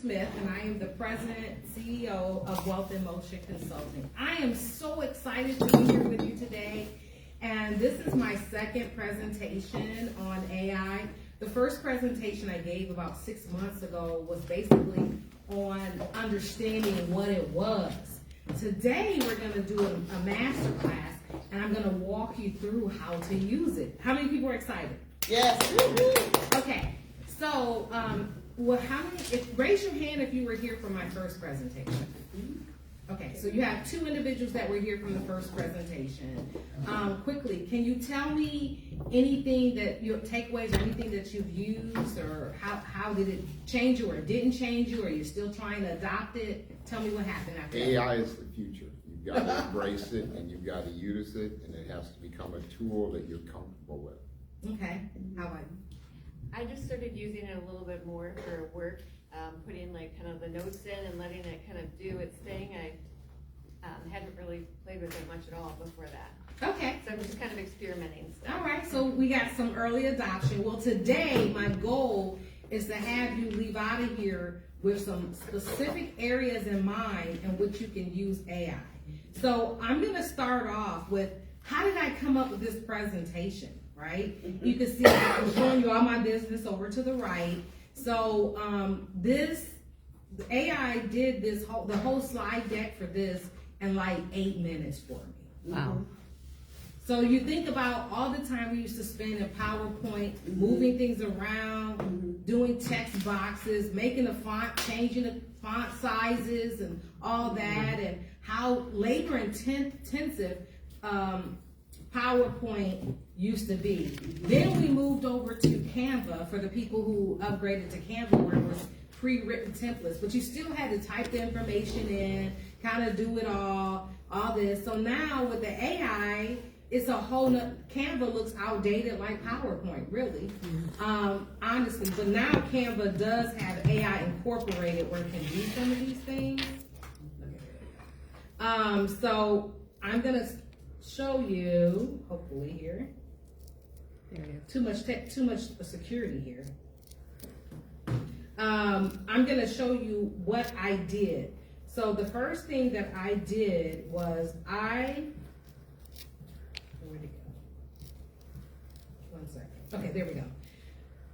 Smith, and I am the President, CEO of Wealth in Motion Consulting. I am so excited to be here with you today, and this is my second presentation on AI. The first presentation I gave about 6 months ago was basically on understanding what it was. Today, we're going to do a master class, and I'm going to walk you through how to use it. How many people are excited? Yes. Okay, so raise your hand if you were here for my first presentation. Okay, so you have 2 individuals that were here from the first presentation. Quickly, can you tell me anything that your takeaways or anything that you've used, or how did it change you or didn't change you, or you're still trying to adopt it? Tell me what happened after that. AI is the future. You've got to embrace it and you've got to use it, and it has to become a tool that you're comfortable with. Okay, how about you? I just started using it a little bit more for work, putting like kind of the notes in and letting it kind of do its thing. I hadn't really played with it much at all before that. Okay. So I'm just kind of experimenting stuff. All right, so we got some early adoption. Well, today my goal is to have you leave out of here with some specific areas in mind in which you can use AI. So I'm going to start off with, how did I come up with this presentation, right? You can see I'm showing you all my business over to the right. So the AI did the whole slide deck for this in like 8 minutes for me. Wow. So you think about all the time we used to spend in PowerPoint, moving things around, doing text boxes, making the font, changing the font sizes and all that, and how labor intensive PowerPoint used to be. Then we moved over to Canva for the people who upgraded to Canva, where it was pre-written templates, but you still had to type the information in, kind of do it all this. So now with the AI, it's a whole Canva looks outdated like PowerPoint, really, honestly. But now Canva does have AI incorporated where it can do some of these things. So I'm gonna show you, hopefully here. There we go. Too much security here. I'm gonna show you what I did. So the first thing that I did was where'd it go? One second. Okay, there we go.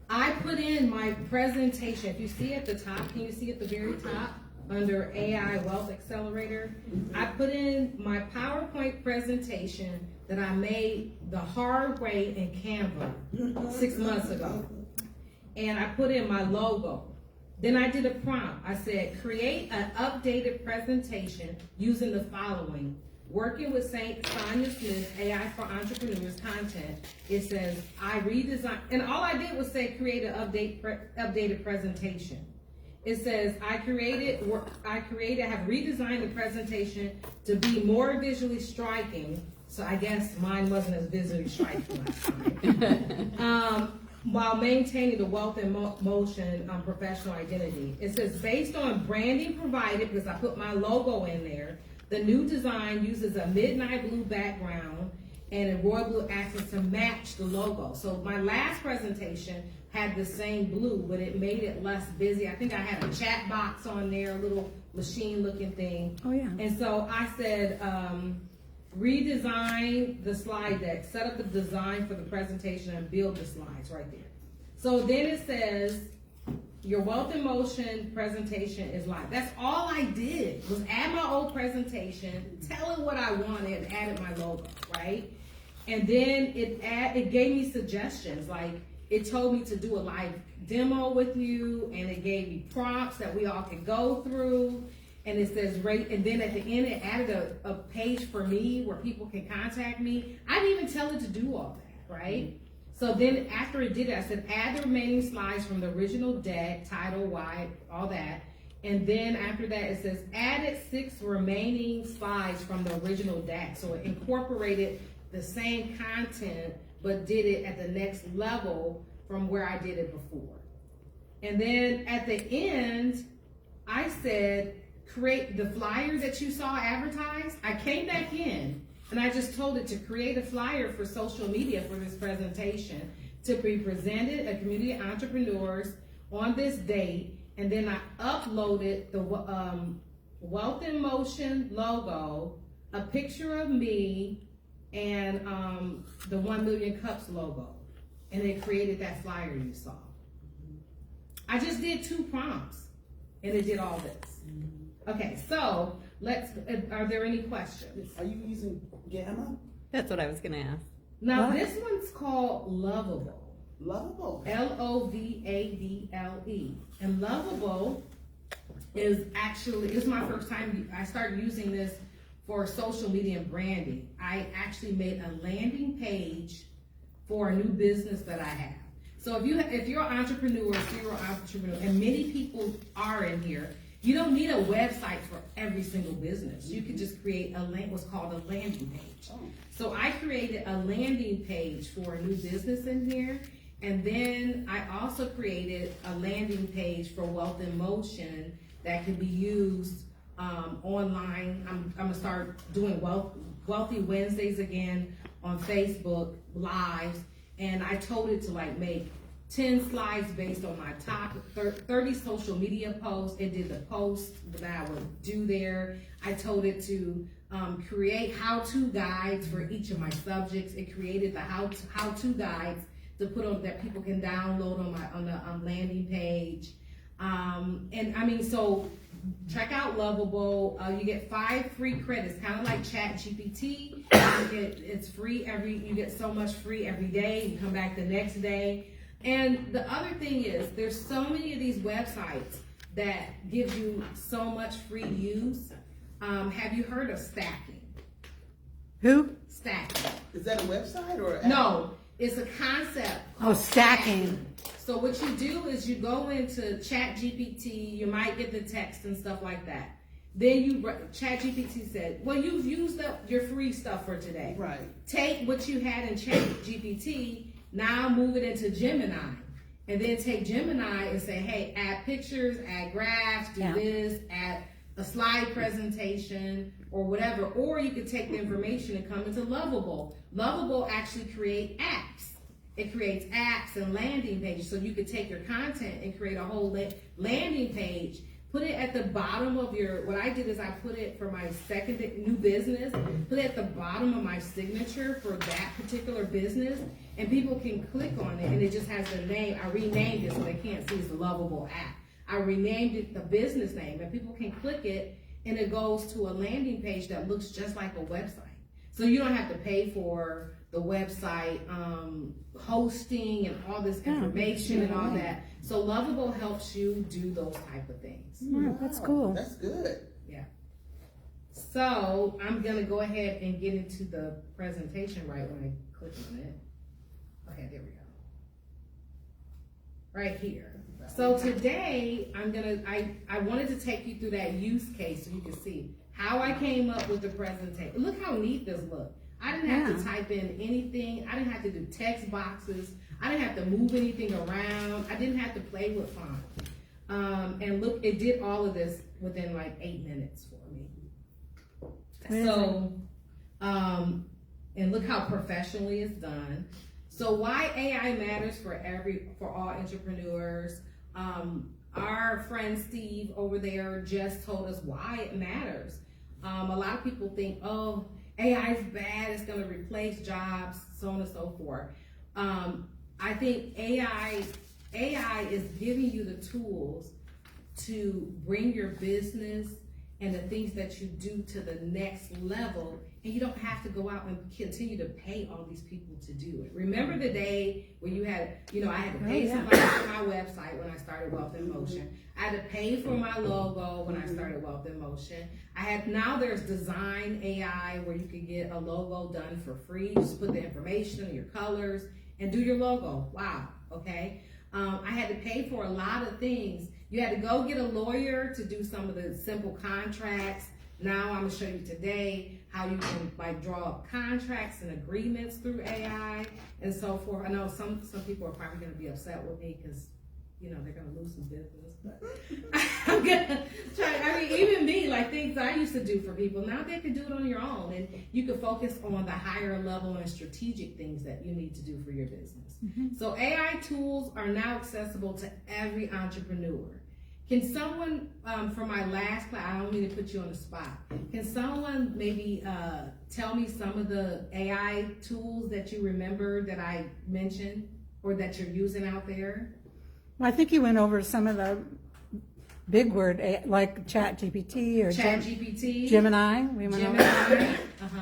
I put in my presentation. If you see at the top, can you see at the very top under AI Wealth Accelerator? I put in my PowerPoint presentation that I made the hard way in Canva 6 months ago. And I put in my logo. Then I did a prompt. I said, create an updated presentation using the following. Working with Sonia Smith, AI for Entrepreneurs content, it says, I redesigned, and all I did was say create an updated presentation. It says, I have redesigned the presentation to be more visually striking. So I guess mine wasn't as visually striking last time. While maintaining the Wealth in Motion professional identity. It says, based on branding provided, because I put my logo in there, the new design uses a midnight blue background and a royal blue accents to match the logo. So my last presentation had the same blue, but it made it less busy. I think I had a chat box on there, a little machine looking thing. Oh yeah. And so I said, redesign the slide deck, set up the design for the presentation, and build the slides right there. So then it says, your Wealth in Motion presentation is live. That's all I did, was add my old presentation, tell it what I wanted, and added my logo, right? And then it gave me suggestions, like it told me to do a live demo with you, and it gave me prompts that we all could go through. And it says, and then at the end, it added a page for me where people can contact me. I didn't even tell it to do all that, right? So then after it did it, I said, add the remaining slides from the original deck, title, why, all that. And then after that, it says, added 6 remaining slides from the original deck. So it incorporated the same content, but did it at the next level from where I did it before. And then at the end, I said, create the flyer that you saw advertised. I came back in and I just told it to create a flyer for social media for this presentation to be presented at community entrepreneurs on this date, and then I uploaded the Wealth in Motion logo, a picture of me, and the 1 Million Cups logo, and it created that flyer you saw. I just did 2 prompts, and it did all this. Okay, so are there any questions? Are you using Gamma? That's what I was gonna ask. Now What? this one's called Lovable. Lovable. Lovable. And Lovable is actually, it's my first time, I started using this for social media and branding. I actually made a landing page for a new business that I have. So if you're an entrepreneur, serial entrepreneur, and many people are in here, you don't need a website for every single business. You can just create what's called a landing page. So I created a landing page for a new business in here, and then I also created a landing page for Wealth in Motion that can be used online. I'm gonna start doing Wealthy Wednesdays again on Facebook Lives, and I told it to like make 10 slides based on my top 30 social media posts. It did the post that I would do there. I told it to create how-to guides for each of my subjects. It created the how-to guides to put on that people can download on the landing page. And I mean, so check out Lovable. You get 5 free credits, kind of like ChatGPT. It's free you get so much free every day. You come back the next day. And the other thing is, there's so many of these websites that give you so much free use. Have you heard of stacking? Who? Stacking. Is that a website or? No, it's a concept. Oh, stacking. So what you do is you go into ChatGPT, you might get the text and stuff like that. Then ChatGPT said, well, you've used up your free stuff for today. Right. Take what you had in ChatGPT, now move it into Gemini. And then take Gemini and say, hey, add pictures, add graphs, do this, add a slide presentation or whatever. Or you could take the information and come into Lovable. Lovable actually create apps. It creates apps and landing pages. So you could take your content and create a whole landing page, put it at the bottom of what I did is I put it for my second new business, put it at the bottom of my signature for that particular business, and people can click on it and it just has the name. I renamed it so they can't see it's the Lovable app. I renamed it the business name, and people can click it and it goes to a landing page that looks just like a website. So you don't have to pay for the website hosting and all this information and all that. So Lovable helps you do those type of things. Oh, that's cool. That's good. Yeah. So I'm gonna go ahead and get into the presentation right when I click on it. Okay, there we go. Right here. So today I wanted to take you through that use case so you can see how I came up with the presentation. Look how neat this looks. I didn't have to type in anything. I didn't have to do text boxes. I didn't have to move anything around. I didn't have to play with font. And look, it did all of this within like 8 minutes for me. So, and look how professionally it's done. So why AI matters for all entrepreneurs. Our friend Steve over there just told us why it matters. A lot of people think, oh, AI is bad, it's gonna replace jobs, so on and so forth. I think AI is giving you the tools to bring your business and the things that you do to the next level, and you don't have to go out and continue to pay all these people to do it. Remember the day when you had, I had to pay somebody for my website when I started Wealth in Motion. I had to pay for my logo when I started Wealth in Motion. Now there's Design AI where you can get a logo done for free. Just put the information and your colors and do your logo. Wow, okay. I had to pay for a lot of things. You had to go get a lawyer to do some of the simple contracts. Now I'm gonna show you today how you can draw up contracts and agreements through AI and so forth. I know some people are probably gonna be upset with me because they're gonna lose some business, but I'm gonna try. Even me, things I used to do for people, now they can do it on your own, and you can focus on the higher level and strategic things that you need to do for your business. So AI tools are now accessible to every entrepreneur. Can someone, for my last class, I don't mean to put you on the spot. Can someone maybe tell me some of the AI tools that you remember that I mentioned or that you're using out there? Well, I think you went over some of the big word, like ChatGPT or ChatGPT, Gemini. We went over Gemini,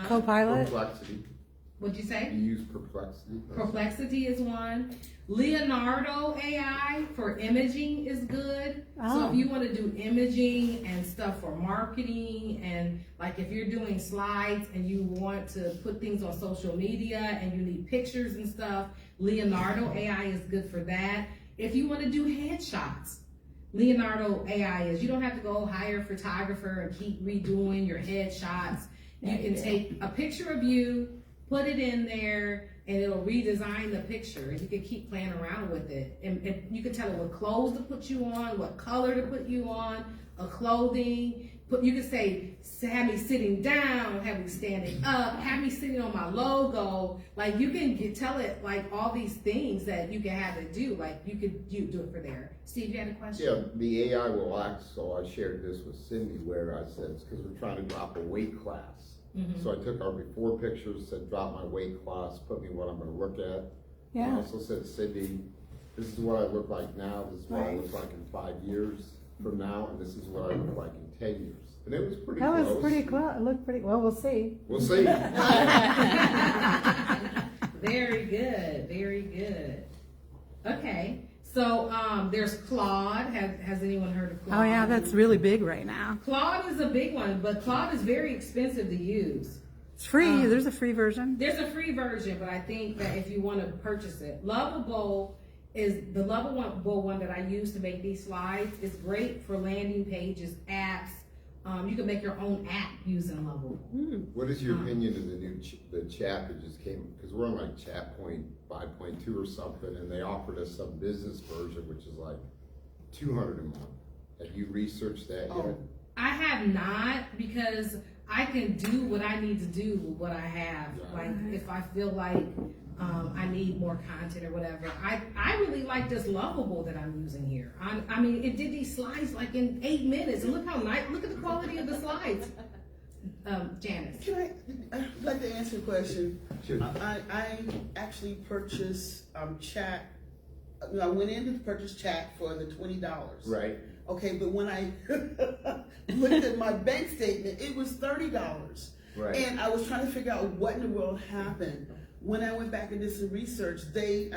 Copilot. Perplexity. What'd you say? You use Perplexity? Perplexity is one. Leonardo AI for imaging is good. So Oh. if you want to do imaging and stuff for marketing, and like if you're doing slides and you want to put things on social media and you need pictures and stuff, Leonardo AI is good for that. If you want to do headshots, Leonardo AI is, you don't have to go hire a photographer and keep redoing your headshots. You can take a picture of you, put it in there, and it'll redesign the picture. And you can keep playing around with it. And you can tell it what clothes to put you on, what color to put you on, a clothing. You can say, have me sitting down, have me standing up, have me sitting on my logo. Like you can tell it like all these things that you can have it do. Like you do it for there. Steve, you had a question? Yeah, the AI will act, so I shared this with Cindy where I said, because we're trying to drop a weight class. So I took our before pictures, said drop my weight class, put me what I'm gonna look at. I Yeah. also said, Cindy, this is what I look like now, this is what I look like in 5 years from now, and this is what I look like in 10 years. And it was pretty That close. was pretty cool. It looked pretty, well, we'll see. We'll see. Very good, very good. Okay, so there's Claude. Has anyone heard of Claude? Oh yeah, that's really big right now. Claude is a big one, but Claude is very expensive to use. It's free. There's a free version. There's a free version, but I think that if you want to purchase it, Lovable is the Lovable one that I use to make these slides. It's great for landing pages, apps. You can make your own app using Lovable. What is your opinion of the new the chat that just came? Because we're on like chat point 5.2 or something, and they offered us some business version, which is like $200 a month. Have you researched that yet? I have not, because I can do what I need to do with what I have. Like if I feel like I need more content or whatever. I really like this Lovable that I'm using here. I mean, it did these slides like in 8 minutes, and look how nice. Look at the quality of the slides. Janice. I'd like to answer a question. Sure. I actually purchased chat. I went in to purchase chat for the $20. Right. Okay, but when I looked at my bank statement, it was $30. Right. And I was trying to figure out what in the world happened. When I went back and did some research, they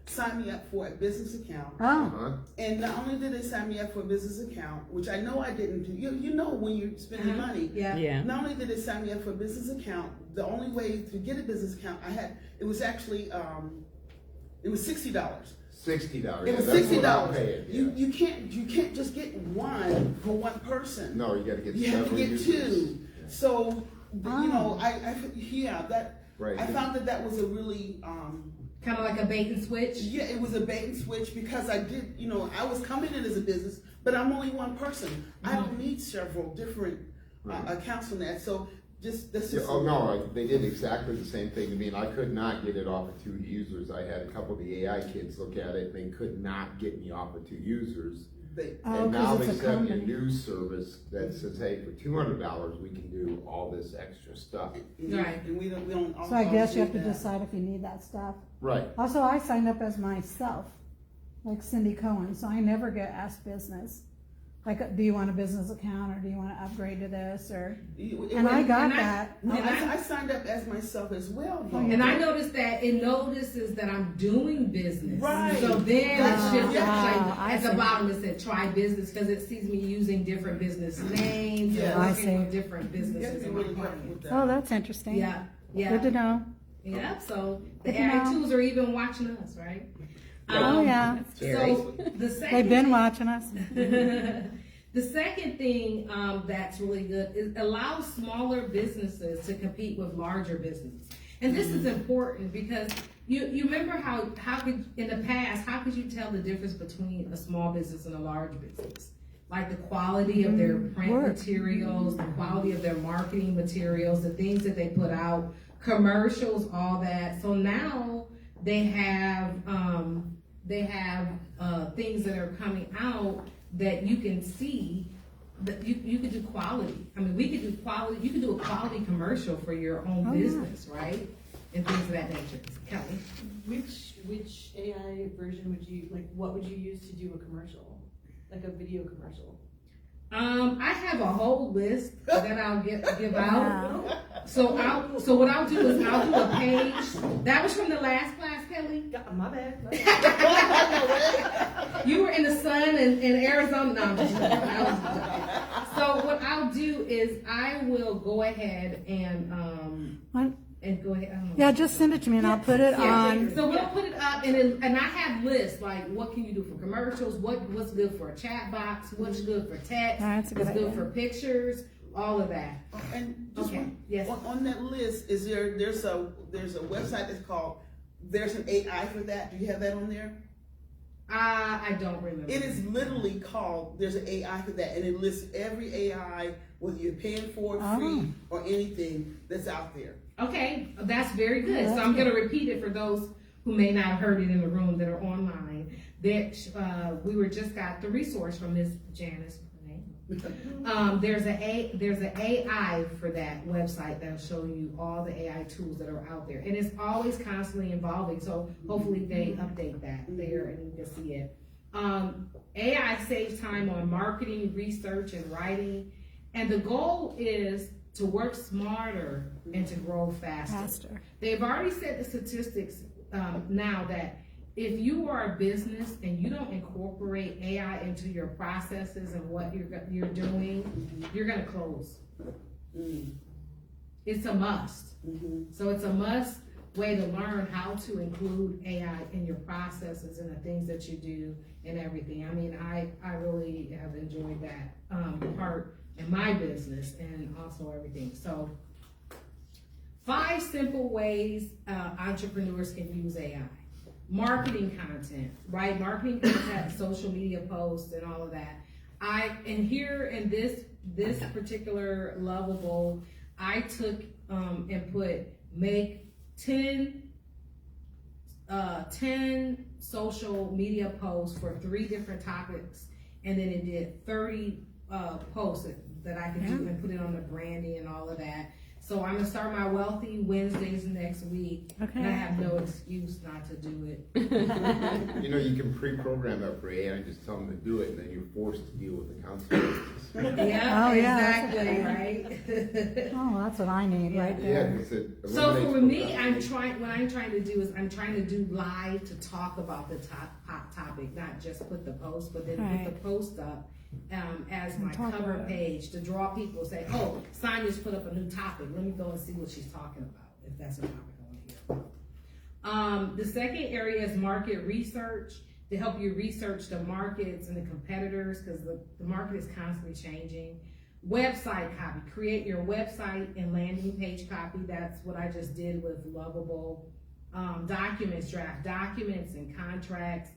signed me up for a business account. Oh, Uh-huh. And not only did they sign me up for a business account, which I know I didn't do, you know when you're spending money. Yeah. yeah. Not only did they sign me up for a business account, the only way to get a business account it was actually it was $60. $60. It was That's what I'll $60. pay it, yeah. You can't just get one for one person. No, you gotta get You have to several get users. two. Yeah. So you know, Right. I found that was a really Kind of like a bait and switch. yeah, it was a bait and switch because I did, I was coming in as a business, but I'm only one person. I don't need several different accounts on that. So that's Yeah, just. oh no, they did exactly the same thing to me, and I could not get it off of 2 users. I had a couple of the AI kids look at it, and they could not get me off of 2 users. Oh, And now 'cause they it's a sent me a company. news service that says, hey, for $200, we can do all this extra stuff. Right. And we don't. So I guess you have always to do that. decide if you need that stuff. Right. Also, I signed up as myself, like Cindy Cohen, so I never get asked business. Like, do you want a business account, or do you want to upgrade to this, or? And I got and I- that. No, And I signed up as myself as well. Though. And I noticed that it notices that I'm doing business. Right. So then That's- it shifts yeah. like I at the see. bottom it said try business because it sees me using different business names Yeah. and I working see. with different You have businesses to in be my really careful clients. with that. Oh, that's interesting. Yeah, yeah. Good to know. Yeah, so the Good to AI know. tools are even watching us, right? Oh, yeah. So the second They've been watching us. the second thing that's really good is allow smaller businesses to compete with larger businesses. And this is important because you remember how could in the past, how could you tell the difference between a small business and a large business? Like the quality of their print Work. materials, the quality of their marketing materials, the things that they put out, commercials, all that. So now they have things that are coming out that you can see that you could do quality. I mean, we could do quality, you could do a quality commercial for your own Oh, yeah. business, right? And things of that nature. Kelly? Which AI version would you, like, what would you use to do a commercial? Like a video commercial? I have a whole list that I'll give out. Wow. So what I'll do is I'll do a page. That was from the last class, Kelly. My bad. You were in the sun in Arizona. No, I'm just joking. I was joking. So what I'll do is I will go ahead and What? go ahead. I don't know. Yeah, just send it to me and I'll put it on. So we'll put it up, and I have lists like what can you do for commercials, what's good for a chat box, what's good for text, That's a good what's good idea. for pictures, all of that. And just Okay. one, Yes. on that list, there's a website that's called, there's an AI for that. Do you have that on there? I don't remember. It is literally called, there's an AI for that, and it lists every AI, whether you're paying for it free or anything that's out there. Okay, that's very good. Yeah, So that's I'm going to repeat it for those who may not have heard it in the room that are online. That we just got the resource from Ms. Janice. There's an AI for that website that'll show you all the AI tools that are out there, and it's always constantly evolving. So hopefully they update that there and you can see it. AI saves time on marketing, research, and writing, and the goal is to work smarter and to grow faster. They've already said the statistics now that if you are a business and you don't incorporate AI into your processes and what you're doing, you're gonna close. It's a must. So it's a must way to learn how to include AI in your processes and the things that you do and everything. I mean, I really have enjoyed that part in my business and also everything. So 5 simple ways entrepreneurs can use AI. Marketing content, right? Marketing content, social media posts, and all of that. Here in this particular Lovable, I took and put make 10 social media posts for 3 different topics, and then it did 30 posts that I could do and put it on the branding and all of that. So I'm gonna start my Wealthy Wednesdays next week, and I have no excuse not to do it. You know, you can pre-program that for AI and just tell them to do it, and then you're forced to deal with the consequences. Yeah, Oh, yeah, exactly, right? Oh, that's what I need right Yeah, there. because it So eliminates for me, procrastination. what I'm trying to do is I'm trying to do live to talk about the hot topic, not just put the post, but then put the post up as my talk cover about it. page to draw people, say, oh, Sonia's put up a new topic, let me go and see what she's talking about, if that's a topic I want to hear about. The second area is market research, to help you research the markets and the competitors, because the market is constantly changing. Website copy, create your website and landing page copy. That's what I just did with Lovable. Documents, draft documents and contracts.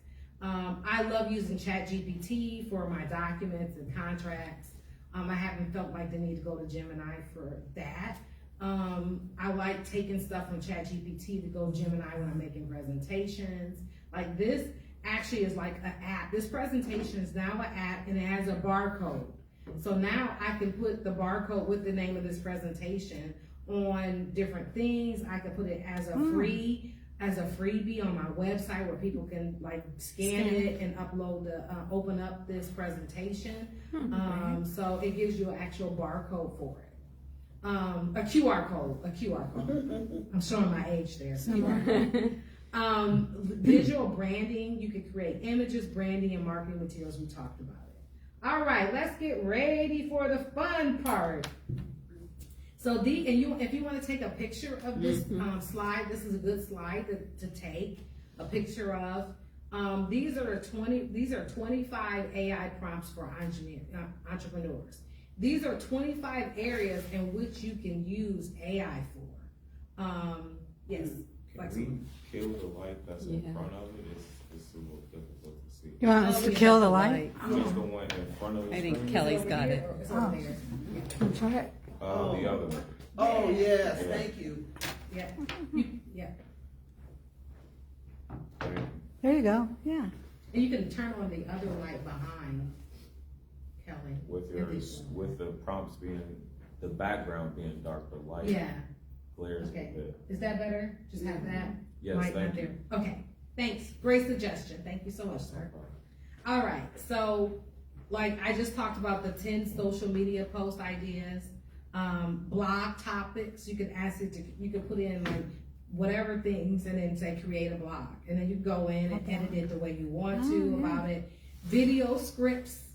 I love using ChatGPT for my documents and contracts. I haven't felt like the need to go to Gemini for that. I like taking stuff from ChatGPT to go Gemini when I'm making presentations. Like this actually is like an app. This presentation is now an app and it has a barcode. So now I can put the barcode with the name of this presentation on different things. I can put it as a freebie on my website where people can like scan it and upload open up this presentation. So it gives you an actual barcode for it. A QR code. I'm showing my age there. QR code. Visual branding. You can create images, branding, and marketing materials. We talked about it. All right, let's get ready for the fun part. So if you want to take a picture of this slide, this is a good slide to take a picture of. These are 25 AI prompts for entrepreneurs. These are 25 areas in which you can use AI for. Yes. Can we kill the light that's in front of it? It's a little difficult to see. You want us to kill the light? Just the one in front of the I think screen? Kelly's got it. It's over there. Try it. The other one. Oh, yes, thank you. Yeah. Yeah. There you go. Yeah. And you can turn on the other light behind Kelly. With and yours, people. with the prompts being, the background being darker light. Yeah, Glares a okay. bit. Is that better? Just have that? Yes, Right thank there. you. Okay, thanks. Great suggestion. Thank you so much, sir. All right, so like I just talked about the 10 social media post ideas, blog topics. You can ask it to, you can put in like whatever things and then say create a blog. And then you go in and edit it the way you want to about it. Video scripts,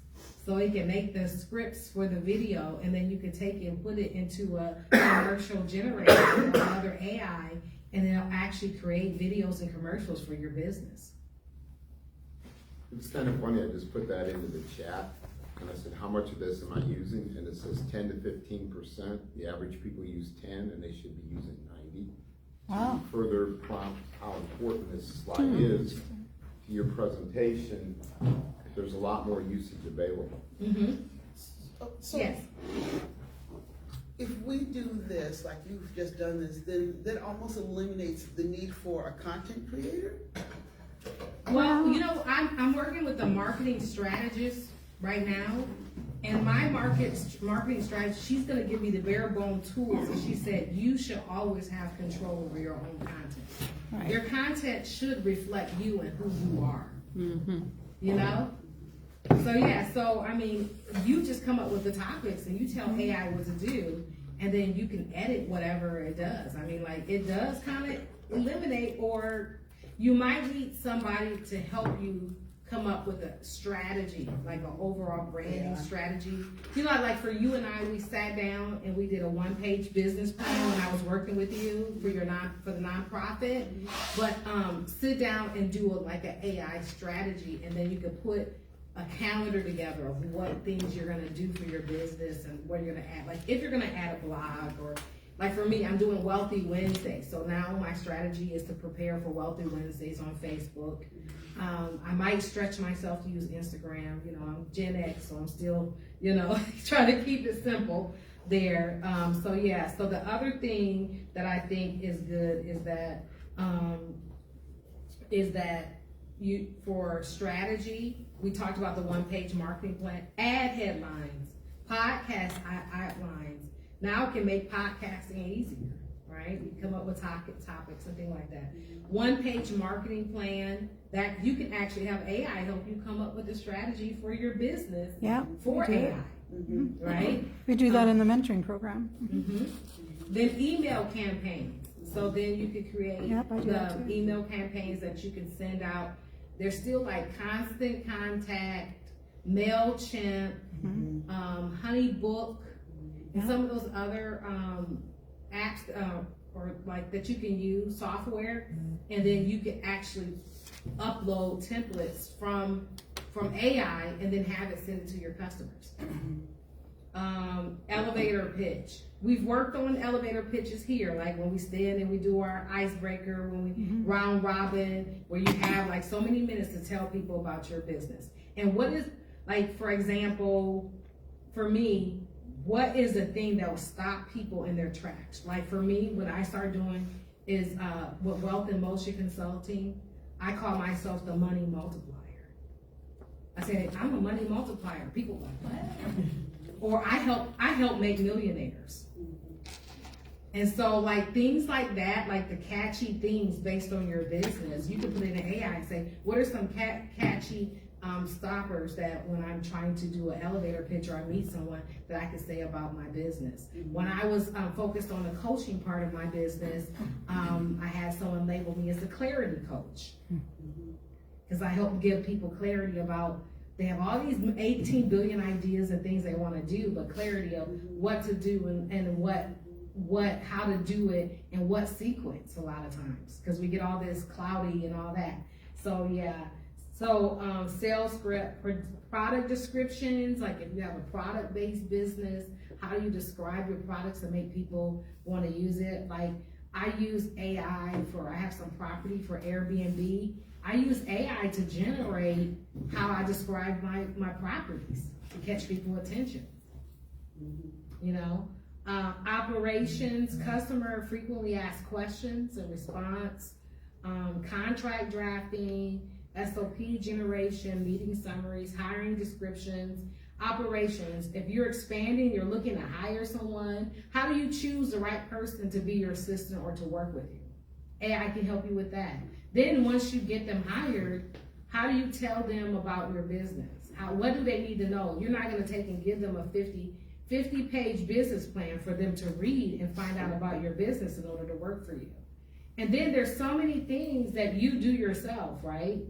so you can make the scripts for the video and then you can take it and put it into a commercial generator or another AI and it'll actually create videos and commercials for your business. It's kind of funny, I just put that into the chat, and I said, how much of this am I using? And it says 10 to 15%, the average people use 10, and they should be using 90. Wow. To further prompt how important this slide is to your presentation, there's a lot more usage available. Mm-hmm. So Yes. if we do this, like you've just done this, then that almost eliminates the need for a content creator? Well, you know, I'm working with a marketing strategist right now, and my marketing strategist, she's gonna give me the bare bone tools, and she said, you should always have control over your own content. Right. Your content should reflect you and who you are, you know? So yeah, so I mean, you just come up with the topics and you tell AI what to do, and then you can edit whatever it does. I mean, like, it does kind of eliminate, or you might need somebody to help you come up with a strategy, like an overall branding strategy. You know, like for you and I, we sat down and we did a 1-page business plan when I was working with you for the nonprofit. But sit down and do like an AI strategy, and then you could put a calendar together of what things you're gonna do for your business and what you're gonna add. Like if you're gonna add a blog, or like for me, I'm doing Wealthy Wednesdays. So now my strategy is to prepare for Wealthy Wednesdays on Facebook. I might stretch myself to use Instagram. You know, I'm Gen X, so I'm still, you know, trying to keep it simple there. So yeah, so the other thing that I think is good is that you, for strategy, we talked about the 1-page marketing plan, ad headlines, podcast outlines. Now it can make podcasting easier, right? You come up with topics and things like that. 1-page marketing plan, that you can actually have AI help you come up with a strategy for your business for we do. AI, right? We do that in the mentoring program. Then email campaigns. So then you could create Yep, I do that the too. email campaigns that you can send out. There's still like Constant Contact, MailChimp, HoneyBook, and some of those other apps or like that you can use, software, and then you can actually upload templates from AI and then have it sent to your customers. Elevator pitch. We've worked on elevator pitches here, like when we stand and we do our icebreaker, when we round robin, where you have like so many minutes to tell people about your business. And what is, like, for example, for me, what is the thing that will stop people in their tracks? Like for me, what I started doing is with Wealth in Motion Consulting, I call myself the money multiplier. I said, I'm a money multiplier. People are like, what? Or I help make millionaires. And so like things like that, like the catchy things based on your business, you can put in an AI and say, what are some catchy stoppers that when I'm trying to do an elevator pitch or I meet someone that I can say about my business. When I was focused on the coaching part of my business, I had someone label me as a clarity coach. Because I help give people clarity about, they have all these 18 billion ideas and things they want to do, but clarity of what to do and how to do it and what sequence a lot of times. Because we get all this cloudy and all that. So yeah. So sales script, product descriptions, like if you have a product-based business, how do you describe your products to make people want to use it? Like I use AI I have some property for Airbnb. I use AI to generate how I describe my properties to catch people's attention. You know, operations, customer frequently asked questions and response, contract drafting, SOP generation, meeting summaries, hiring descriptions. Operations, if you're expanding, you're looking to hire someone, how do you choose the right person to be your assistant or to work with you? AI can help you with that. Then once you get them hired, how do you tell them about your business? What do they need to know? You're not gonna take and give them a 50-page business plan for them to read and find out about your business in order to work for you. And then there's so many things that you do yourself, right?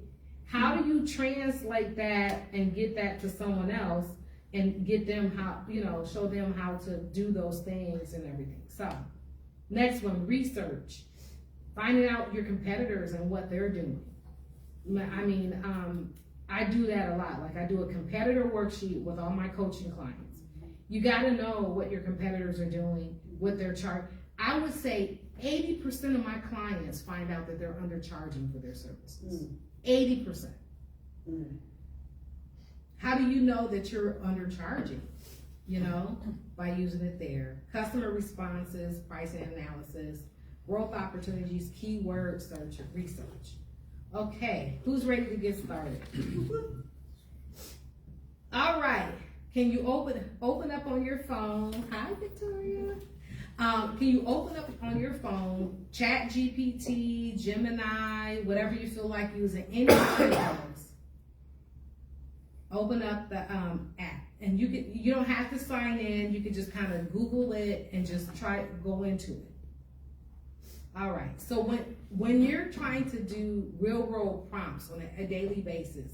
How do you translate that and get that to someone else and get them how, show them how to do those things and everything? So, next one, research. Finding out your competitors and what they're doing. I mean, I do that a lot. Like I do a competitor worksheet with all my coaching clients. You gotta know what your competitors are doing, what they're charging. I would say 80% of my clients find out that they're undercharging for their services. 80%. How do you know that you're undercharging? By using it there. Customer responses, pricing analysis, growth opportunities, keyword search, and research. Okay, who's ready to get started? All right, can you open up on your phone? Hi, Victoria. Can you open up on your phone, ChatGPT, Gemini, whatever you feel like using, any of those. Open up the app, and you don't have to sign in. You can just kind of Google it and just go into it. All right, so when you're trying to do real world prompts on a daily basis,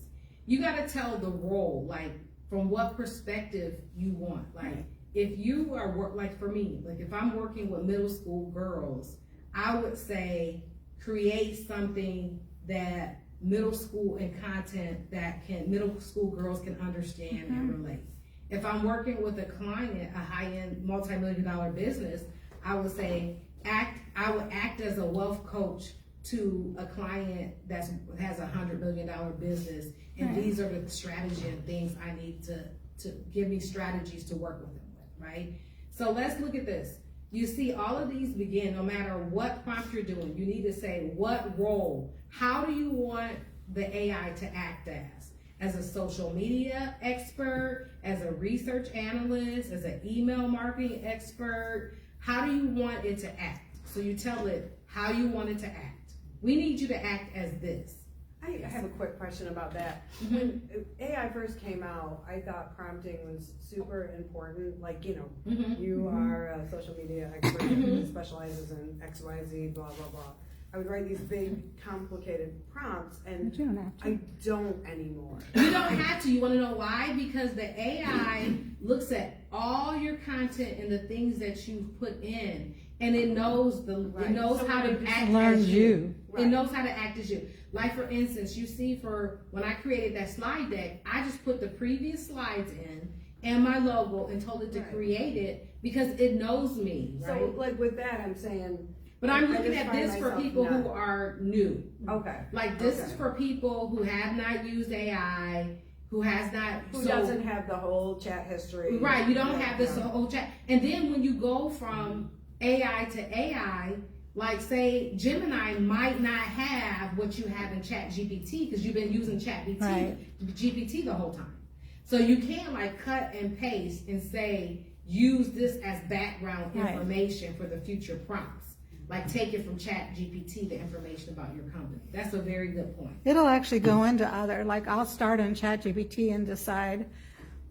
you got to tell the role, like from what perspective you want. Like if you are like for me, like if I'm working with middle school girls, I would say create something that middle school and content that middle school girls can understand and relate. If I'm working with a client, a high-end multi-million-dollar business, I would say I would act as a wealth coach to a client that has a $100 million business, and these are the strategy and things I need to give me strategies to work with them with, right? So let's look at this. You see all of these begin, no matter what prompt you're doing, you need to say what role, how do you want the AI to act as a social media expert, as a research analyst, as an email marketing expert. How do you want it to act? So you tell it how you want it to act. We need you to act as this. I have a quick question about that. When AI first came out, I thought prompting was super important. Like, you are a social media expert that specializes in XYZ, blah, blah, blah. I would write these big, complicated prompts, and you don't have to. I don't anymore. You don't have to. You want to know why? Because the AI looks at all your content and the things that you've put in, and it knows how to act as you. It knows how to act as you. Like for instance, you see when I created that slide deck, I just put the previous slides in and my logo and told it to create it because it knows me, right? So like with that, I'm saying. But I'm looking at this for people who are new. Okay. Like this is for people who have not used AI, who doesn't have the whole chat history. Right, you don't have this whole chat. And then when you go from AI to AI, like say Gemini might not have what you have in ChatGPT because you've been using GPT the whole time. So you can't like cut and paste and say, use this as background information for the future prompts. Like take it from ChatGPT, the information about your company. That's a very good point. It'll actually go into I'll start on ChatGPT and decide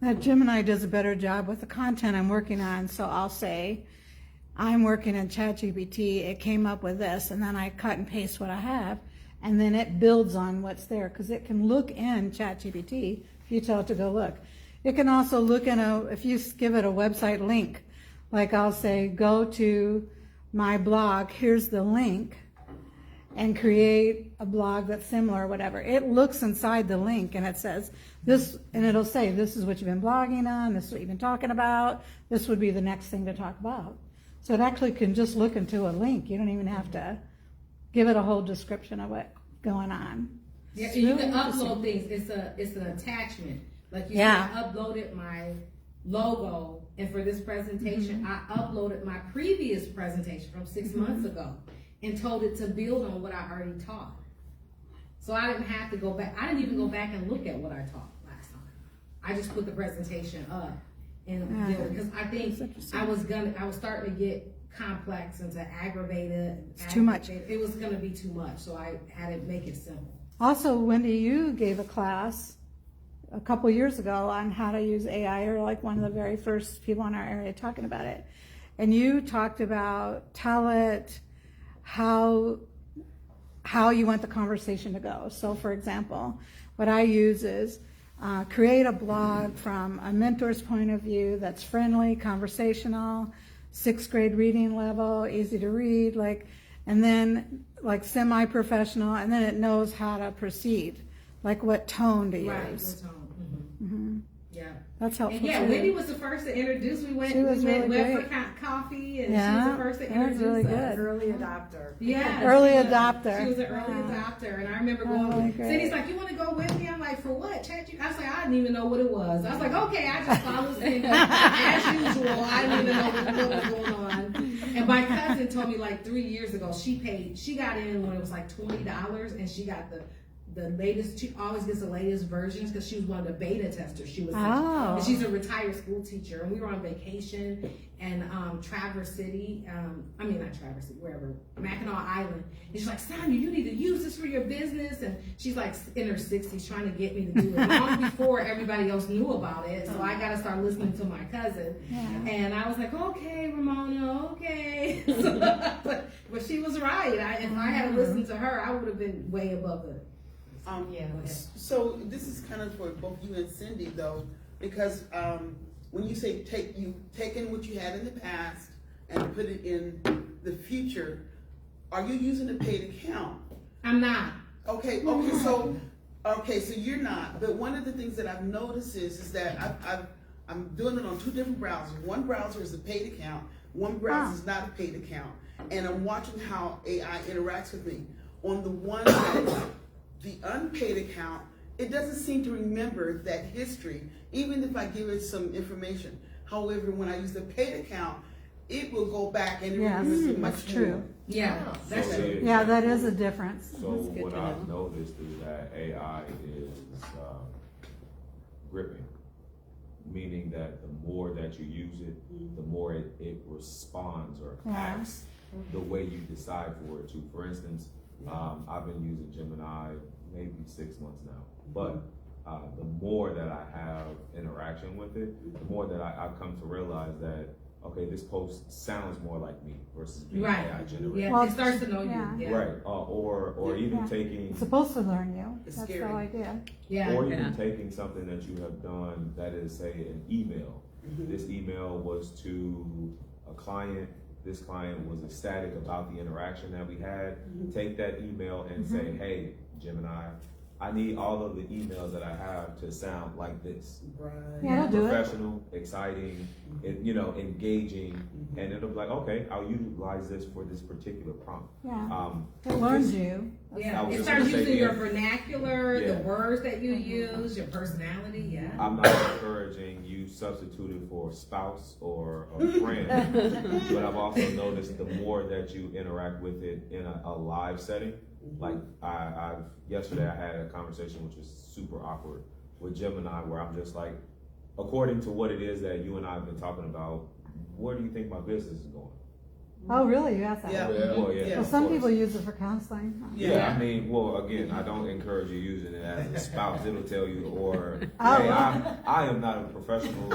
that Gemini does a better job with the content I'm working on. So I'll say, I'm working in ChatGPT, it came up with this, and then I cut and paste what I have, and then it builds on what's there, because it can look in ChatGPT if you tell it to go look. It can also look if you give it a website link, like I'll say, go to my blog, here's the link, and create a blog that's similar or whatever. It looks inside the link and it says this, and it'll say, this is what you've been blogging on, this is what you've been talking about, this would be the next thing to talk about. So it actually can just look into a link. You don't even have to give it a whole description of what's going on. Yeah, It's and you really can interesting. upload things. It's an attachment. Like you said, I uploaded my logo, and for this presentation, I uploaded my previous presentation from 6 months ago and told it to build on what I already taught. So I didn't have to go back. I didn't even go back and look at what I taught last time. I just put the presentation up and Yeah. because I think That's interesting. I was starting to get complex and to aggravated. It's too much. It was gonna be too much, so I had to make it simple. Also, Wendy, you gave a class a couple years ago on how to use AI, or like one of the very first people in our area talking about it. And you talked about tell it how you want the conversation to go. So for example, what I use is create a blog from a mentor's point of view that's friendly, conversational, 6th grade reading level, easy to read, and then like semi-professional, and then it knows how to proceed, like what tone to use. Yeah. That's helpful. And yeah, too. Wendy was the first to introduce. We went, She was really went for great. coffee, and Yeah, she was the first to that was introduce really us. good. Early adopter. Yeah, Early she was- adopter. She was an early Wow. adopter, and I remember Oh, going. great. Cindy's like, "You want to go with me?" I'm like, "For what?" I was like, "I didn't even know what it was." I was like, "Okay," I just followed Cindy as usual. I didn't even know what was going on. And my cousin told me like 3 years ago, she got in when it was like $20, and she got the latest. She always gets the latest versions because she was one of the beta testers. She was, Oh. and she's a retired school teacher, and we were on vacation in Traverse City. I mean not Traverse City, wherever, Mackinac Island. And she's like, "Sonia, you need to use this for your business." And she's like in her 60s, trying to get me to do it long before everybody else knew about it. So I got to start listening to my cousin. Yeah. And I was like, "Okay, Ramona, okay." So, but she was right. If I had listened to her, I would have been way above it. Yeah. So this is kind of for both you and Cindy though, because when you say you've taken what you had in the past and put it in the future, are you using a paid account? I'm not. Okay, so you're not. But one of the things that I've noticed is that I'm doing it on 2 different browsers. One browser is a paid account. One browser is not a paid account, and I'm watching how AI interacts with me. On the one that the unpaid account, it doesn't seem to remember that history, even if I give it some information. However, when I use the paid account, it will go back and it Yes, remembers it much that's true. more. Yeah, Oh. that's So, true. Yeah, that is a difference. So That's good what to I've know. noticed is that AI is gripping, meaning that the more that you use it, the more it responds or Yeah. acts the way you decide for it to. For instance, I've been using Gemini maybe 6 months now, but the more that I have interaction with it, the more that I've come to realize that, okay, this post sounds more like me versus being Right. AI generated. Yeah, Well, it starts to know yeah. you. Yeah. Right, or even Yeah. taking, It's supposed to learn you. It's That's the scary. whole idea. Yeah. or even taking something that you have done that is, say, an email. This email was to a client. This client was ecstatic about the interaction that we had. Take that email and say, "Hey, Gemini, I need all of the emails that I have to sound like this. Right. Yeah, it'll do it. Professional, exciting, engaging, and it'll be like, okay, I'll utilize this for this particular prompt." Yeah. It learns you. Yeah, I was it just starts gonna say, using your yeah. vernacular, Yeah. the words that you use, your personality. Yeah. I'm not encouraging you substitute it for a spouse or a friend, but I've also noticed the more that you interact with it in a live setting, like yesterday I had a conversation which was super awkward with Gemini, where I'm just like, according to what it is that you and I have been talking about, where do you think my business is going? Oh, really? You asked that? Yeah. Well, yeah. Yeah. Well, of some course. people use it for counseling. Yeah, I mean, well, again, I don't encourage you using it as a spouse. It'll tell you, or, Oh, hey, well. I am not a professional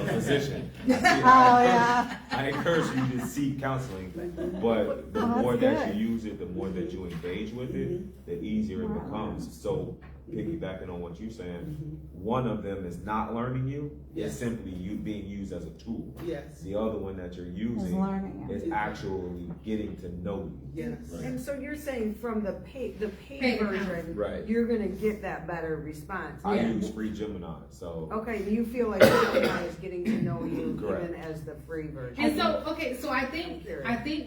physician. Oh, yeah. I encourage you to seek counseling, but the Oh, that's more that good. you use it, the more that you engage with it, the easier it becomes. So, piggybacking on what you're saying, one of them is not learning you, Yes. it's simply you being used as a tool. Yes. The other one that you're Is using learning it. is actually getting to know you. Yes. And so you're saying from the paid Paid account. version, Right. you're gonna get that better response. I Yeah. use free Gemini, so. Okay, you feel like Gemini is getting to know you Correct. even as the free version. And so, okay, so I think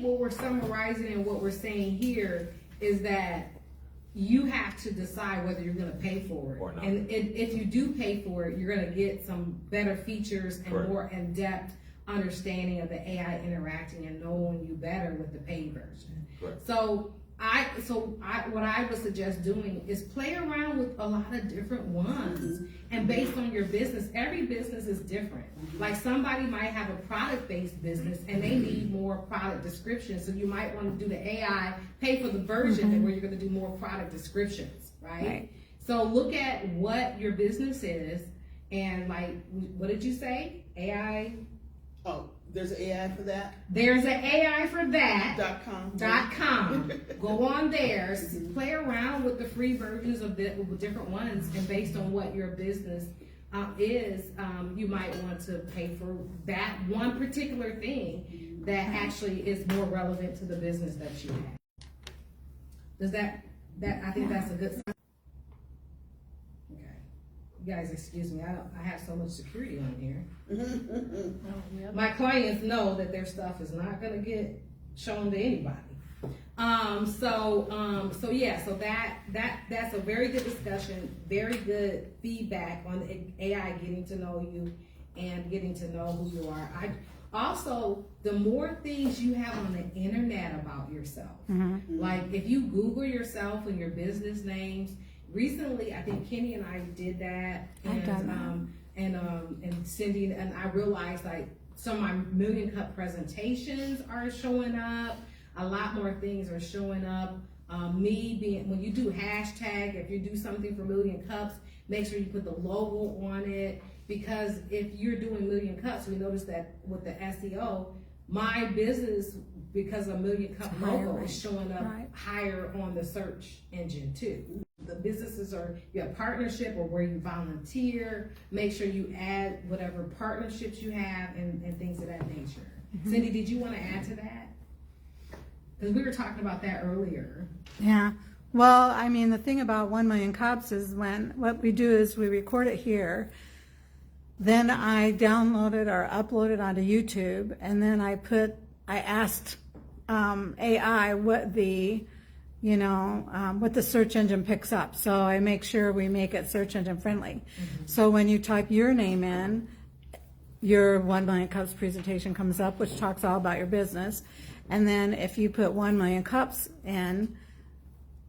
what we're summarizing and what we're saying here is that you have to decide whether you're going to pay for it. Or not. And if you do pay for it, you're going to get some better features and Correct. more in-depth understanding of the AI interacting and knowing you better with the paid version. Correct. So what I would suggest doing is play around with a lot of different ones. And based on your business, every business is different. Like somebody might have a product-based business and they need more product descriptions. So you might want to do the AI, pay for the version where you're going to do more product descriptions, right? So look at what your business is and like, what did you say? AI? Oh, there's an AI for that? There's an AI for that. .com. Go on there, play around with the free versions of the different ones, and based on what your business is, you might want to pay for that one particular thing that actually is more relevant to the business that you have. Does that I think that's a good sign. Okay, you guys, excuse me. I have so much security on here. My clients know that their stuff is not gonna get shown to anybody. So yeah, so that's a very good discussion, very good feedback on the AI getting to know you and getting to know who you are. Also, the more things you have on the internet about yourself, like if you Google yourself and your business names. Recently, I think Kenny and I did that, and Cindy, and I realized like some of my Million Cup presentations are showing up. A lot more things are showing up. When you do hashtag, if you do something for Million Cups, make sure you put the logo on it, because if you're doing Million Cups, we noticed that with the SEO, my business, because of Million Cup logo, is showing up higher on the search engine too. The businesses you have partnership or where you volunteer, make sure you add whatever partnerships you have and things of that nature. Cindy, did you want to add to that? Because we were talking about that earlier. Yeah. Well, I mean, the thing about 1 Million Cups is what we do is we record it here, then I download it or upload it onto YouTube, and then I asked AI what the search engine picks up. So I make sure we make it search engine friendly. So when you type your name in, your 1 Million Cups presentation comes up, which talks all about your business. And then if you put 1 Million Cups in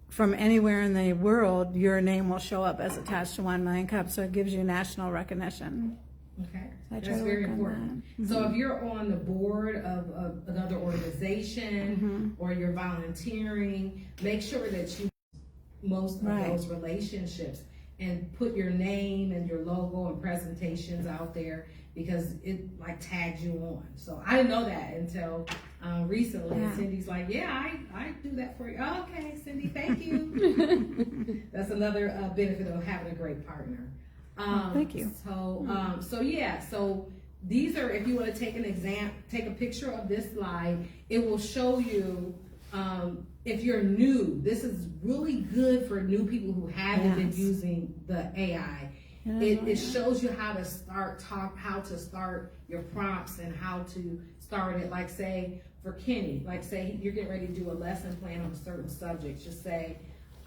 from anywhere in the world, your name will show up as attached to 1 Million Cups. So it gives you national recognition. Okay, that's very important. So if you're on the board of another organization or you're volunteering, make sure that you most of those relationships and put your name and your logo and presentations out there, because it like tags you on. So I didn't know that until recently. And Cindy's like, yeah, I do that for you. Oh, okay, Cindy, thank you. That's another benefit of having a great partner. Thank you. So these are, if you want to take a picture of this slide, it will show you, if you're new, this is really good for new people who haven't been using the AI. It shows you how to start your prompts and how to start it. Like say for Kenny, like say you're getting ready to do a lesson plan on a certain subject. Just say,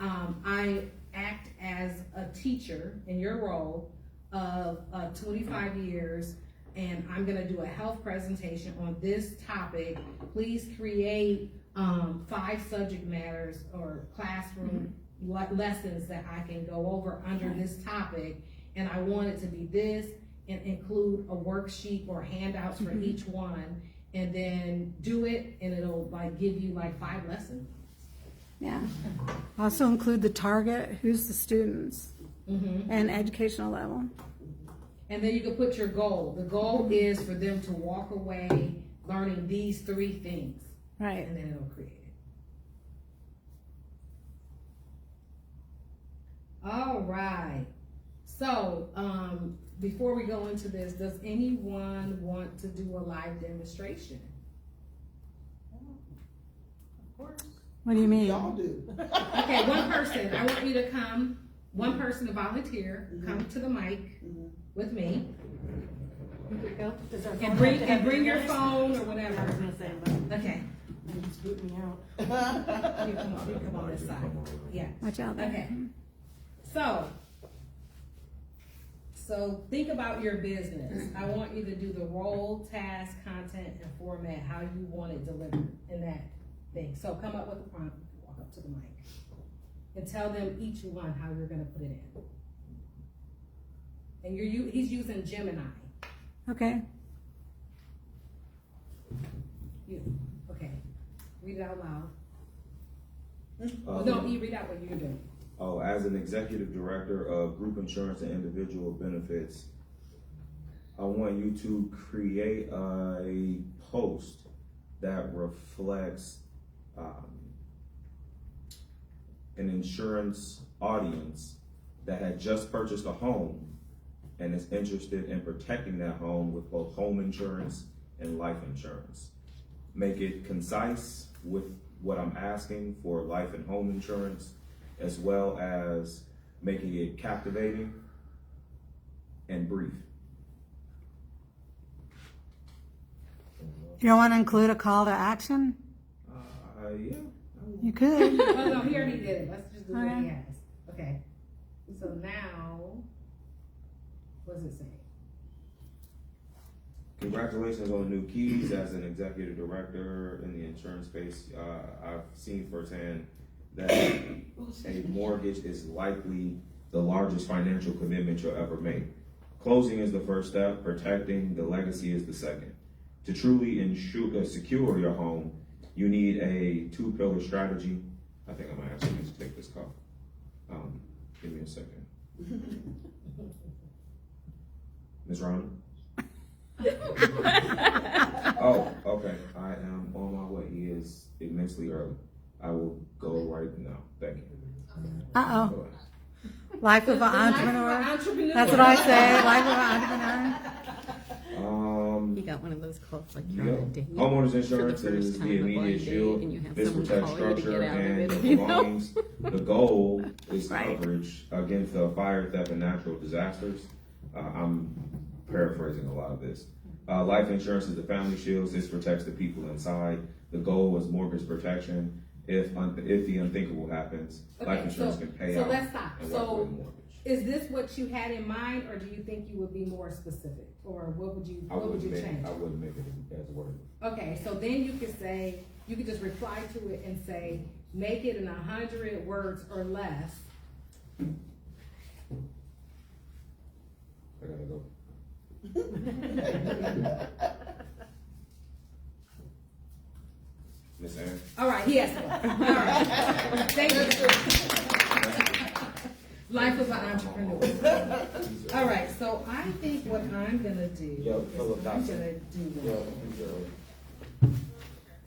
I act as a teacher in your role of 25 years, and I'm gonna do a health presentation on this topic. Please create 5 subject matters or classroom lessons that I can go over under this topic, and I want it to be this, and include a worksheet or handouts for each one, and then do it, and it'll like give you like 5 lessons. Yeah. Also include the target, who's the students, and educational level. And then you can put your goal. The goal is for them to walk away learning these 3 things. Right. And then it'll create it. All right. So, before we go into this, does anyone want to do a live demonstration? Of course. What do you mean? Y'all do. Okay, one person. I want you to come. One person to volunteer. Come to the mic with me, Here we go. Does our phone and bring have to have your videos? phone or I was whatever. gonna say, but Okay. you just boot me out. You come on this side. Yeah. Watch out there. Okay. So think about your business. I want you to do the role, task, content, and format, how you want it delivered in that thing. So come up with a prompt. walk up to the mic and tell them each one how you're gonna put it in. And he's using Gemini. Okay. Okay, read it out loud. Um, No, you read out what you're doing. Oh, as an executive director of group insurance and individual benefits, I want you to create a post that reflects an insurance audience that had just purchased a home and is interested in protecting that home with both home insurance and life insurance. Make it concise with what I'm asking for life and home insurance, as well as making it captivating and brief. You don't want to include a call to action? Yeah. You could. Oh, no, he already did it, let's just do what he Okay. has. Okay, so now, what does it say? Congratulations on the new keys as an executive director in the insurance space. I've seen firsthand that a mortgage is likely the largest financial commitment you'll ever make. Closing is the first step, protecting the legacy is the second. To truly secure your home, you need a 2-pillar strategy. I think I'm gonna ask you to take this call. Give me a second. Ms. Ronald? Oh, okay. I am on my way. He is immensely early. I will go right now. Thank you. Uh-oh. Go ahead. Life of an entrepreneur. That's what I say, life of an entrepreneur. You got one of those calls like you're Yeah. on a date. Homeowners for insurance the first is time the a blind immediate date, shield. and you have This someone protects call you to structure get out of and it, the you know? belongings. The goal is Right. coverage against fire, theft, and natural disasters. I'm paraphrasing a lot of this. Life insurance is the family shields. This protects the people inside. The goal is mortgage protection. If the unthinkable happens, life Okay, insurance so- can pay so out let's stop. and So- wipe away the mortgage. Is this what you had in mind, or do you think you would be more specific? Or what would you change? I wouldn't make it as worded. Okay, so then you could say, you could just reply to it and say, make it in 100 words or less. I gotta go. Miss Ann? All right, he has to. All right, thank you. Life of an entrepreneur. All right, so I think what I'm gonna do Yo, is Philip I'm Dawson. gonna do Yeah, that. he's early.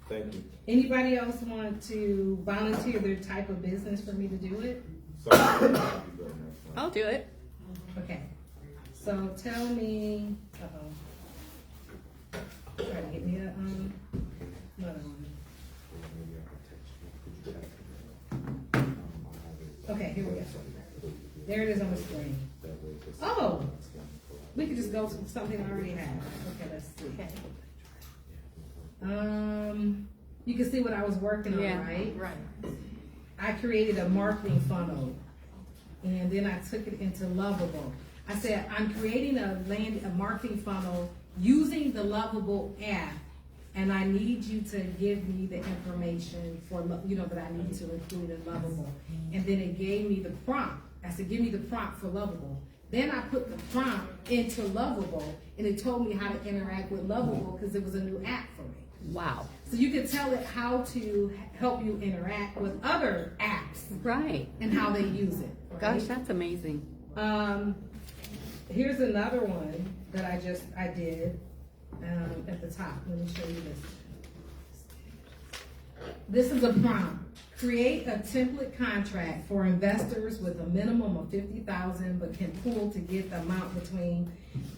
Thank you. Anybody else want to volunteer their type of business for me to do it? Sorry, I'll be better next time. I'll do it. Okay, so tell me, try to get me another one. Okay, here we go. There it is on the screen. Oh, we could just go to something I already have. Okay, let's see. You can see what I was working on, right? Right. I created a marketing funnel, and then I took it into Lovable. I said, I'm creating a marketing funnel using the Lovable app, and I need you to give me the information for, that I need to include in Lovable. And then it gave me the prompt. I said, give me the prompt for Lovable. Then I put the prompt into Lovable, and it told me how to interact with Lovable because it was a new app for me. Wow. So you can tell it how to help you interact with other apps Right. and how they use it. right? Gosh, that's amazing. Here's another one that I did at the top. Let me show you this. This is a prompt. Create a template contract for investors with a minimum of $50,000, but can pool to get the amount between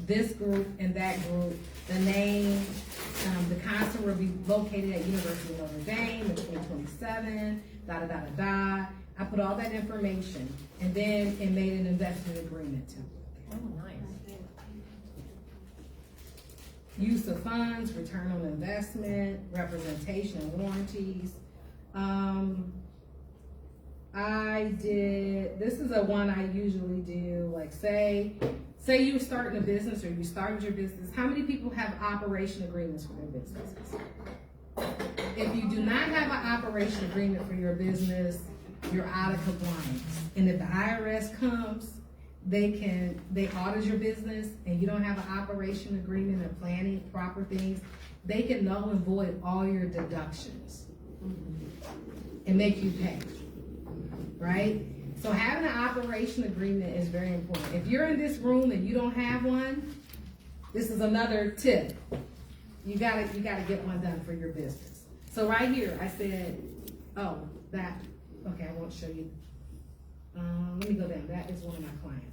this group and that group. The name, the concert will be located at University of Notre Dame in 2027. I put all that information, and then it made an investment agreement template. Oh, nice. Use of funds, return on investment, representation and warranties. This is a one I usually do, like say you're starting a business or you started your business. How many people have operation agreements for their businesses? if you do not have an operation agreement for your business, you're out of compliance. And if the IRS comes, they audit your business and you don't have an operation agreement and planning proper things, they can null and void all your deductions and make you pay, right? So having an operation agreement is very important. If you're in this room and you don't have one, this is another tip. You gotta get one done for your business. So right here, I said, oh, that, okay, I won't show you. Let me go down. That is one of my clients.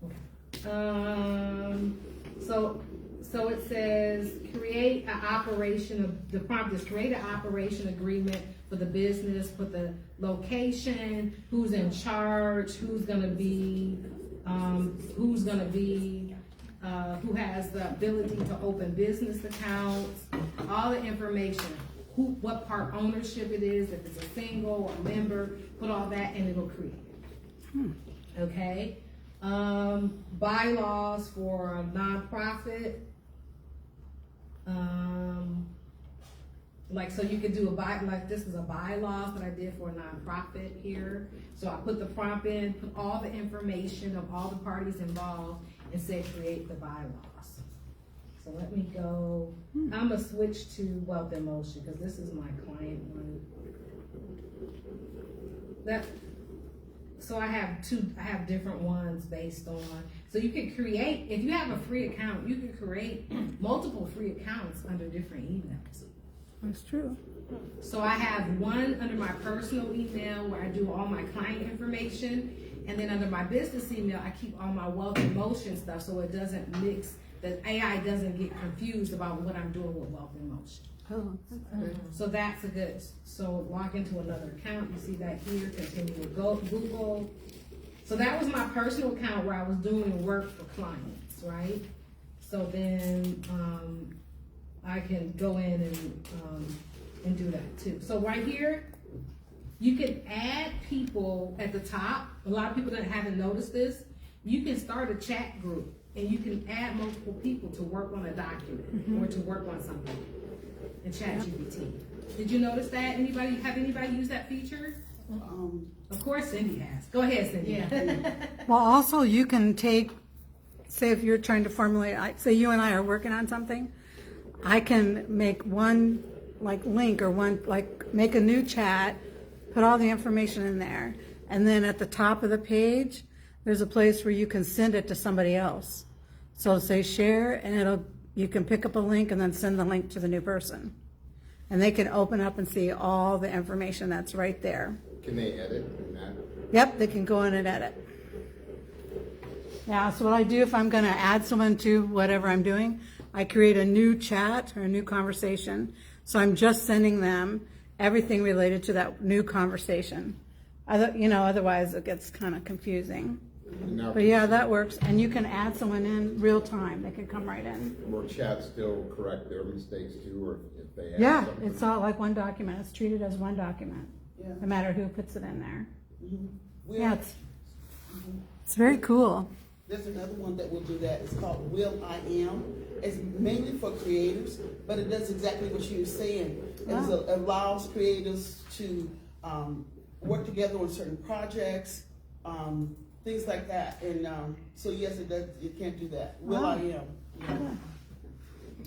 Okay. So it says create an operation, the prompt is create an operation agreement for the business, put the location, who's in charge, who has the ability to open business accounts, all the information, what part ownership it is, if it's a single or member, put all that and it'll create it. Okay? Bylaws for a nonprofit. So you could do this is a bylaws that I did for a nonprofit here. So I put the prompt in, put all the information of all the parties involved, and say create the bylaws. So let me go, I'm gonna switch to Wealth in Motion because this is my client one. So I have different ones based on, so you can create, if you have a free account, you can create multiple free accounts under different emails. That's true. So I have one under my personal email where I do all my client information, and then under my business email, I keep all my Wealth in Motion stuff so it doesn't mix, that AI doesn't get confused about what I'm doing with Wealth in Motion. Oh, that's good. So that's a good, so log into another account, you see that here, continue with Google. So that was my personal account where I was doing work for clients, right? So then, I can go in and do that too. So right here, you can add people at the top. A lot of people that haven't noticed this. You can start a chat group and you can add multiple people to work on a document or to work on something in ChatGPT. Did you notice that? Have anybody used that feature? Of course Cindy has. Go ahead, Cindy. Yeah. Well, also you can take, say if you're trying to formulate, say you and I are working on something, I can make one link or make a new chat, put all the information in there, and then at the top of the page, there's a place where you can send it to somebody else. So say share, and you can pick up a link and then send the link to the new person. And they can open up and see all the information that's right there. Can they edit in that? Yep, they can go in and edit. Yeah, so what I do if I'm gonna add someone to whatever I'm doing, I create a new chat or a new conversation. So I'm just sending them everything related to that new conversation. Otherwise it gets kind of confusing. Now, But yeah, that works. And you can add someone in real time. They can come right in. will chat still correct their mistakes too, or if they add Yeah, something? it's all like one document. It's treated as one document, Yeah. no matter who puts it in there. Will, Yeah, it's very cool. There's another one that will do that. It's called Will I Am. It's mainly for creators, but it does exactly what you were saying. Wow. It allows creators to work together on certain projects, things like that. And so yes, it does. You can't do that. Will Wow. I Am. Yeah.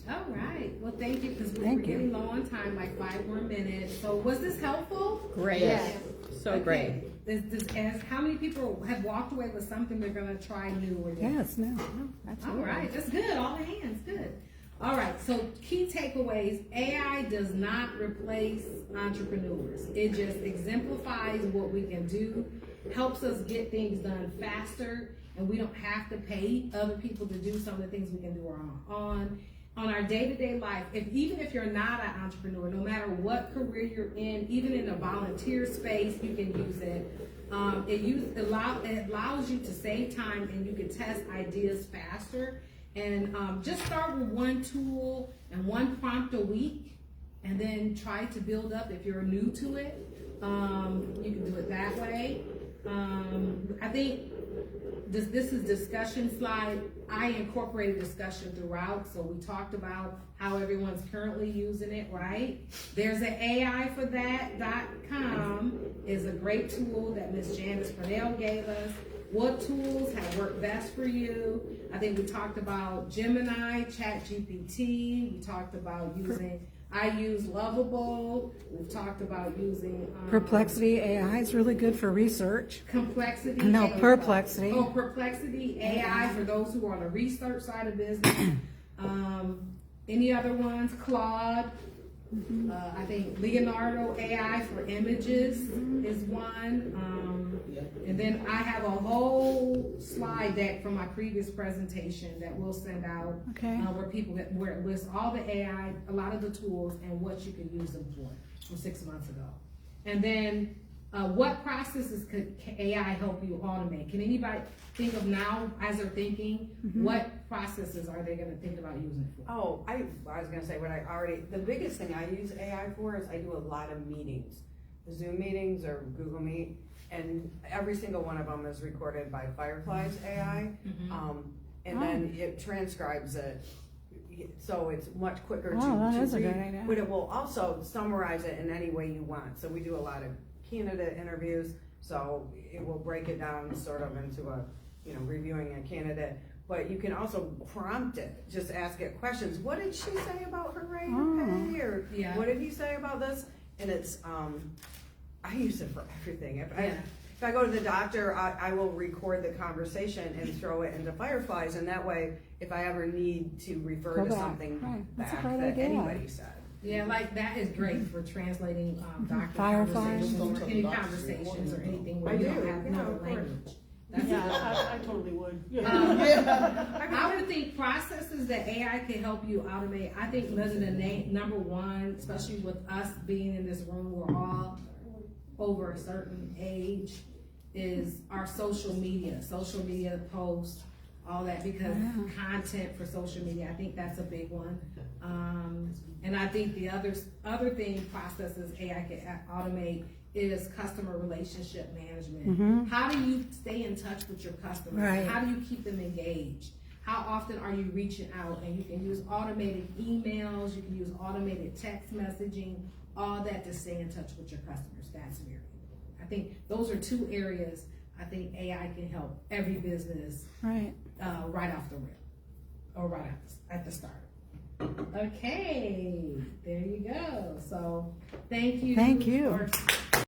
All right. Well, thank you, because we're Thank you. getting low on time, like 5 more minutes. So was this helpful? Great. Yes. So great. Okay. How many people have walked away with something they're gonna try new or different? Yes, no, All absolutely. right, that's good. All the hands, good. All right, so key takeaways: AI does not replace entrepreneurs. It just exemplifies what we can do, helps us get things done faster, and we don't have to pay other people to do some of the things we can do on our day-to-day life. Even if you're not an entrepreneur, no matter what career you're in, even in a volunteer space, you can use it. It allows you to save time, and you can test ideas faster. And just start with one tool and one prompt a week, and then try to build up. If you're new to it, you can do it that way. I think this is discussion slide. I incorporated discussion throughout, so we talked about how everyone's currently using it, right? There's an AIforthat.com is a great tool that Ms. Janice Purnell gave us. What tools have worked best for you? I think we talked about Gemini, ChatGPT. We talked about I use Lovable. We've talked about using Perplexity AI is really good for research. Complexity. No, AI. Perplexity. Oh, Perplexity AI for those who are on the research side of business. Any other ones? Claude. I think Leonardo AI for images is one. And then I have a whole slide deck from my previous presentation that we'll send out. Okay. Where it lists all the AI, a lot of the tools and what you can use them for from 6 months ago. And then what processes could AI help you automate? Can anybody think of now as they're thinking, what processes are they gonna think about using it for? Oh, I was gonna say the biggest thing I use AI for is I do a lot of meetings, Zoom meetings or Google Meet, and every single one of them is recorded by Firefly's AI. And then it transcribes it, so it's much quicker to that is a read, good idea. but it will also summarize it in any way you want. So we do a lot of candidate interviews, so it will break it down sort of into reviewing a candidate. But you can also prompt it, just ask it questions. What did she say about her rate of pay? Or what did he say about this? And it's, I use it for everything. If I go to the doctor, I will record the conversation and throw it into Fireflies, and that way, if I ever need to refer Go to back. something Right. That's a back great that idea. anybody said. Yeah, like that is great for translating doctor Fireflies. conversations or any conversations or anything where I you do, don't have yeah, another of course. language. That's Yeah, I totally would. I would think processes that AI can help you automate. I think number one, especially with us being in this room, we're all over a certain age, is our social media posts, all that, because content for social media, I think that's a big one. And I think the other thing processes AI can automate is customer relationship management. How do you stay in touch with your customers? Right. How do you keep them engaged? How often are you reaching out? And you can use automated emails, you can use automated text messaging, all that to stay in touch with your customers. That's very important. I think those are two areas I think AI can help every business right off the rip, or right at the start. Okay, there you go. So thank you. Thank you. for